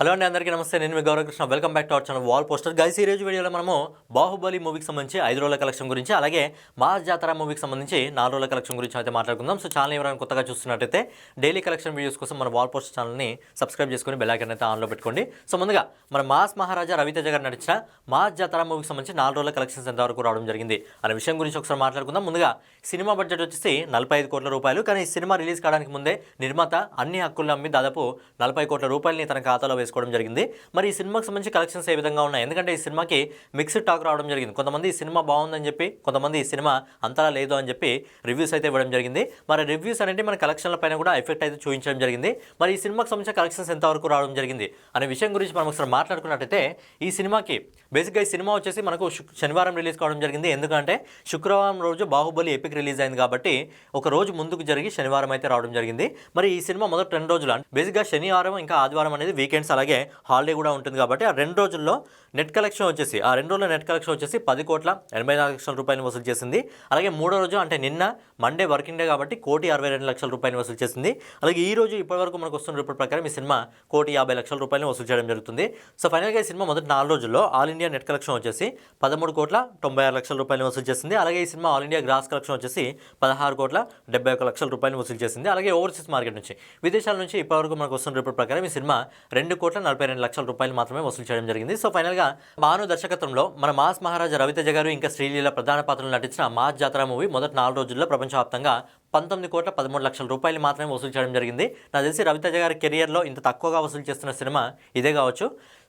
Hello అండి, అందరికీ నమస్తే. నేను మీ Gauravkrishna. Welcome back to our channel wall poster. Guys, ఈ రోజు వీడియోలో మనము బాహుబలి మూవీకి సంబంధించి 5 రోజుల కలెక్షన్ గురించి, అలాగే మాస్ జాతర మూవీకి సంబంధించి 4 రోజుల కలెక్షన్ గురించి అయితే మాట్లాడుకుందాం. సో ఛానల్ ఎవరైనా కొత్తగా చూస్తున్నట్టయితే డైలీ కలెక్షన్ వీడియోస్ కోసం మన వాల్ పోస్టర్ ఛానల్ని సబ్స్క్రైబ్ చేసుకుని బెల్ ఐకాన్ అయితే ఆన్లో పెట్టుకోండి. సో ముందుగా మన మాస్ మహారాజా రవితేజ గారు నడిచిన మాస్ జాతర మూవీకి సంబంధించి 4 రోజుల కలెక్షన్స్ ఎంతవరకు రావడం జరిగింది అనే విషయం గురించి ఒకసారి మాట్లాడుకుందాం. ముందుగా సినిమా బడ్జెట్ వచ్చేసి 45 కోట్ల రూపాయలు. కానీ సినిమా రిలీజ్ కావడానికి ముందే నిర్మాత అన్ని హక్కులను అమ్మి దాదాపు 40 కోట్ల రూపాయలని తన ఖాతాలో వేసుకోవడం జరిగింది. మరి ఈ సినిమాకి సంబంధించి కలెక్షన్స్ ఏ విధంగా ఉన్నాయి? ఎందుకంటే ఈ సినిమాకి మిక్స్డ్ టాక్ రావడం జరిగింది. కొంతమంది ఈ సినిమా బాగుందని చెప్పి, కొంతమంది ఈ సినిమా అంతలా లేదు అని చెప్పి రివ్యూస్ అయితే ఇవ్వడం జరిగింది. మరి రివ్యూస్ అనేది మన కలెక్షన్ల పైన కూడా ఎఫెక్ట్ అయితే చూపించడం జరిగింది. మరి ఈ సినిమాకి సంబంధించిన కలెక్షన్స్ ఎంతవరకు రావడం జరిగింది అనే విషయం గురించి మనం ఒకసారి మాట్లాడుకున్నట్టయితే, ఈ సినిమాకి బేసిక్గా ఈ సినిమా వచ్చేసి మనకు శనివారం రిలీజ్ కావడం జరిగింది. ఎందుకంటే శుక్రవారం రోజు బాహుబలి ఎపిక్ రిలీజ్ అయింది కాబట్టి ఒక రోజు ముందుకు జరిగి శనివారం అయితే రావడం జరిగింది. మరి ఈ సినిమా మొదటి 2 రోజులు బేసిక్గా శనివారం ఇంకా ఆదివారం అనేది వీకెండ్స్, అలాగే హాలిడే కూడా ఉంటుంది కాబట్టి ఆ 2 రోజుల్లో నెట్ కలెక్షన్ వచ్చేసి 10 కోట్ల 84 లక్షల రూపాయలు వసూలు చేసింది. అలాగే 3వ రోజు అంటే నిన్న మండే వర్కింగ్ డే కాబట్టి 1,62 లక్షల రూపాయలు వసూలు చేసింది. అలాగే ఈ రోజు ఇప్పటివరకు మనకు వస్తున్న రిపోర్ట్ ప్రకారం ఈ సినిమా 1,50 లక్షల రూపాయలు వసూలు చేయడం జరుగుతుంది. సో ఫైనల్గా ఈ సినిమా మొదటి 4 రోజుల్లో ఆల్ ఇండియా నెట్ కలెక్షన్ వచ్చేసి 13 కోట్ల 96 లక్షల రూపాయలు వసూలు చేసింది. అలాగే ఈ cinema all India gross collection వచ్చేసి 16 కోట్ల 71 లక్షల రూపాయలు వసూలు చేసింది. అలాగే ఓవర్సీస్ మార్కెట్ నుంచి, విదేశాల నుంచి ఇప్పటివరకు మనకు వస్తున్న రిపోర్ట్ ప్రకారం ఈ సినిమా 2 కోట్ల 42 లక్షల రూపాయలు మాత్రమే వసూలు చేయడం జరిగింది. సో ఫైనల్గా భాను దర్శకత్వంలో మన మాస్ మహారాజా రవితేజ గారు ఇంకా శ్రీలీల ప్రధాన పాత్రలు నటించిన మాస్ జాతర మూవీ మొదటి 4 రోజుల్లో ప్రపంచవ్యాప్తంగా 19 కోట్ల 13 లక్షల రూపాయలు మాత్రమే వసూలు చేయడం జరిగింది. నాకు తెలిసి రవితేజ గారి కెరియర్లో ఇంత తక్కువగా వసూలు చేస్తున్న సినిమా ఇదే కావచ్చు.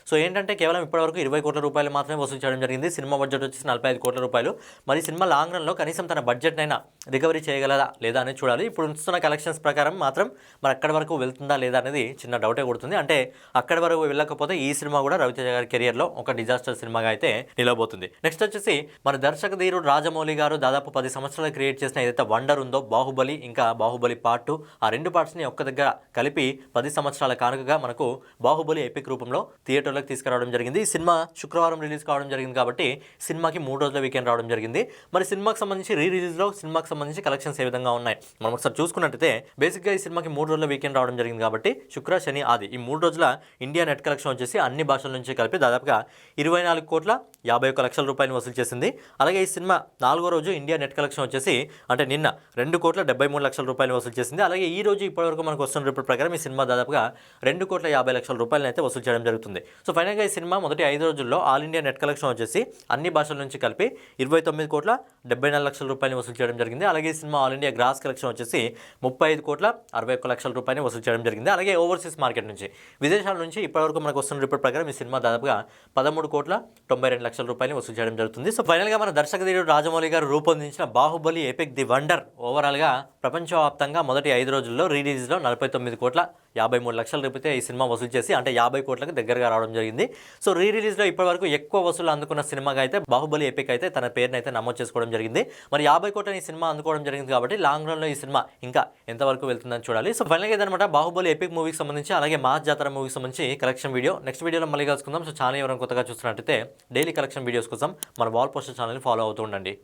సో ఏంటంటే కేవలం ఇప్పటివరకు 20 కోట్ల రూపాయలు మాత్రమే వసూలు చేయడం జరిగింది. సినిమా బడ్జెట్ వచ్చేసి 45 కోట్ల రూపాయలు. మరి సినిమా లాంగ్ రన్లో కనీసం తన బడ్జెట్నైనా రికవరీ చేయగలదా లేదా అనేది చూడాలి. ఇప్పుడు ఉంచుతున్న కలెక్షన్స్ ప్రకారం మాత్రం మరి అక్కడి వరకు వెళ్తుందా లేదా అనేది చిన్న డౌటే కొడుతుంది. అంటే అక్కడి వరకు వెళ్ళకపోతే ఈ సినిమా కూడా రవితేజ గారి కెరియర్లో ఒక డిజాస్టర్ సినిమాగా అయితే నిలవబోతుంది. నెక్స్ట్ వచ్చేసి మన దర్శక ధీరుడు రాజమౌళి గారు దాదాపు 10 సంవత్సరాలు క్రియేట్ చేసిన ఏదైతే వండర్ ఉందో బాహుబలి, ఇంకా బాహుబలి పార్ట్ 2, ఆ 2 పార్ట్స్ని ఒక్క దగ్గర కలిపి 10 సంవత్సరాల కానుకగా మనకు బాహుబలి ఎపిక్ రూపంలో థియేటర్లోకి తీసుకురావడం జరిగింది. ఈ సినిమా శుక్రవారం రిలీజ్ కావడం జరిగింది కాబట్టి సినిమాకి 3 రోజుల వీకెండ్ రావడం జరిగింది. మరి సినిమాకి సంబంధించి రిలీజ్లో సినిమాకి సంబంధించి కలెక్షన్స్ ఏ విధంగా ఉన్నాయి మనం ఒకసారి చూసుకున్నట్టయితే, బేసిక్గా ఈ సినిమాకి 3 రోజుల వీకెండ్ రావడం జరిగింది కాబట్టి శుక్ర, శని, ఆది ఈ 3 రోజుల ఇండియా నెట్ కలెక్షన్ వచ్చేసి అన్ని భాషల నుంచి కలిపి దాదాపుగా 24 కోట్ల 51 లక్షల రూపాయలు వసూలు చేసింది. అలాగే ఈ సినిమా 4వ రోజు ఇండియా నెట్ కలెక్షన్ వచ్చేసి అంటే నిన్న 2 కోట్ల 73 లక్షల రూపాయలు వసూలు చేసింది. అలాగే ఈ రోజు ఇప్పటివరకు మనకు వస్తున్న రిపోర్ట్ ప్రకారం ఈ సినిమా దాదాపుగా 2 కోట్ల 50 లక్షల రూపాయలను అయితే వసూలు చేయడం జరుగుతుంది. సో ఫైనల్గా ఈ సినిమా మొదటి 5 రోజుల్లో ఆల్ ఇండియా నెట్ కలెక్షన్ వచ్చేసి అన్ని భాషల నుంచి కలిపి 29 కోట్ల 74 లక్షల రూపాయలు వసూలు చేయడం జరిగింది. అలాగే ఈ cinema all India gross collection వచ్చేసి 35 కోట్ల 61 లక్షల రూపాయలు వసూలు చేయడం జరిగింది. అలాగే ఓవర్సీస్ మార్కెట్ నుంచి, విదేశాల నుంచి ఇప్పటివరకు మనకు వస్తున్న రిపోర్ట్ ప్రకారం ఈ సినిమా దాదాపుగా 13 కోట్ల 92 లక్షల రూపాయలు వసూలు చేయడం జరుగుతుంది. సో ఫైనల్గా మన దర్శక ధీరుడు రాజమౌళి గారు రూపొందించిన బాహుబలి ఎపిక్ ది వండర్ ఓవరాల్గా ప్రపంచవ్యాప్తంగా మొదటి 5 రోజుల్లో రిలీజ్లో 49 కోట్ల 53 లక్షల రూపాయలు ఈ సినిమా వసూలు చేసి అంటే 50 కోట్లకు దగ్గరగా రావడం జరిగింది. సో రిలీజ్లో ఇప్పటివరకు ఎక్కువ వసూలు అందుకున్న సినిమాగా అయితే బాహుబలి ఎపిక్ అయితే తన పేరుని అయితే నమోదు చేసుకోవడం జరిగింది. మరి 50 కోట్లని ఈ సినిమా అందుకోవడం జరిగింది కాబట్టి లాంగ్ రన్లో ఈ సినిమా ఇంకా ఎంతవరకు వెళ్తుందని చూడాలి. సో ఫైనల్గా ఇదనమాట బాహుబలి ఎపిక్ మూవీకి సంబంధించి, అలాగే మాస్ జాతర మూవీకి సంబంధించి కలెక్షన్ వీడియో. నెక్స్ట్ వీడియోలో మళ్ళీ కలుసుకుందాం. సో ఛానల్ ఎవరైనా కొత్తగా చూస్తున్నట్టయితే డైలీ కలెక్షన్ వీడియోస్ కోసం మన వాల్ పోస్టర్ ఛానల్ని ఫాలో అవుతూ ఉండండి.